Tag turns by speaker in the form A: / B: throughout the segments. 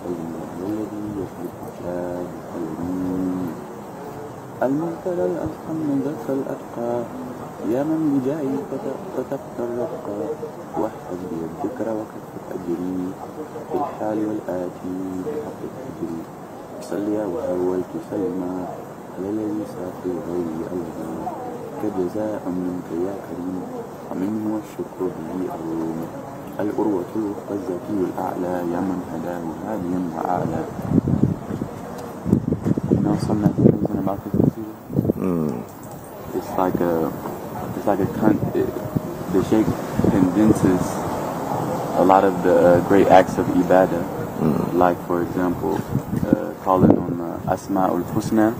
A: وسلم على الذي يخلق الشاب القلبي المبتلى الأفخم ذاك الأتقى يا من بجاهي كتبت الرقى واحفظ بي الذكر وكفر أجري في الحال والآتي بحق الأجر صل يا وهولت سلما على الذي سافر غيري أولا كجزاء منك يا كريم ومنه الشكر به أروم الأروة الوثقى الزكي الأعلى يا من هداه هاديا وأعلى. You know something that's amazing about this procedure? It's like the Sheikh condenses a lot of the great acts of ibadah, like for example, calling on Asma'ul Husna,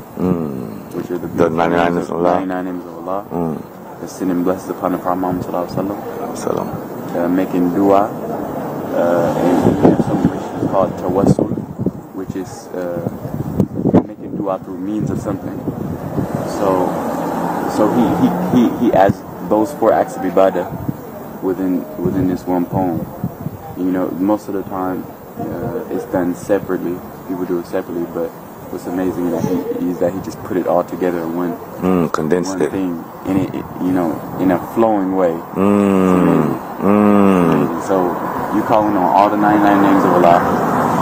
A: which are the 99 names of Allah, the sin and blessings upon the Prophet Muhammad sallallahu alaihi wasallam, making dua, and something which is called tawassul, which is making dua through means of something. So he adds those 4 acts of ibadah within this one poem. You know, most of the time it's done separately. People do it separately, but what's amazing is that he just put it all together in one condensed one thing, and it you know, in a flowing way. Amazing. So you calling on all the 99 names of Allah,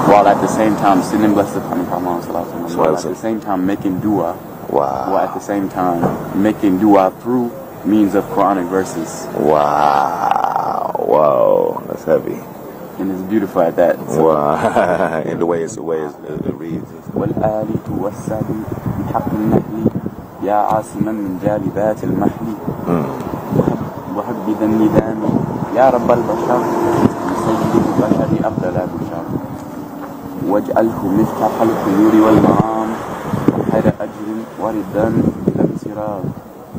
A: while at the same time sending blessings upon the Prophet, while at the same time making dua. Wow. While at the same time making dua through means of Quranic verses. Wow. Whoa, that's heavy. And it's beautiful at that. So. Wow. And the way it reads. والآل توسل بحق النهل يا عاصما من جالبات المحل وهب الندام يا رب البشر سيد البشر أفضل البشر واجعله مفتاح الخيور والمرام وخير أجر وردا بلا انصراف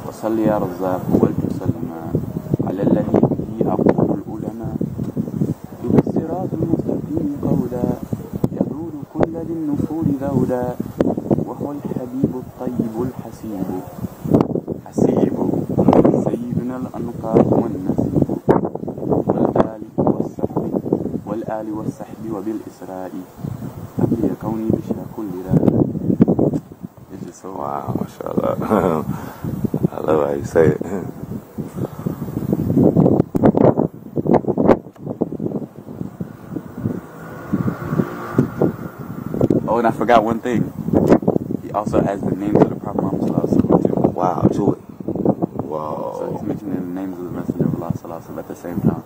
A: وصل يا رزاق والتسلم على الذي به أقول العلماء إلى الصراط المستقيم قولا يدور كل ذي النفور ذولا وهو الحبيب الطيب الحسيب سيدنا الأنقى والنسيب والآل والصحب وبالإسراء أبلي كوني بشا كل راء. So wow, mashallah. I love how you say it. Oh, and I forgot one thing. He also has the names of the Prophet Muhammad too. Wow, to it. Wow. So he's mentioning the names of the Messenger of Allah at the same time.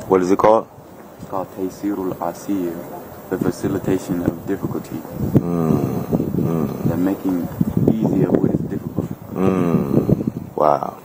A: What is it called? It's called Taysirul Asir, the facilitation of difficulty. The making easy of what is difficult. Wow.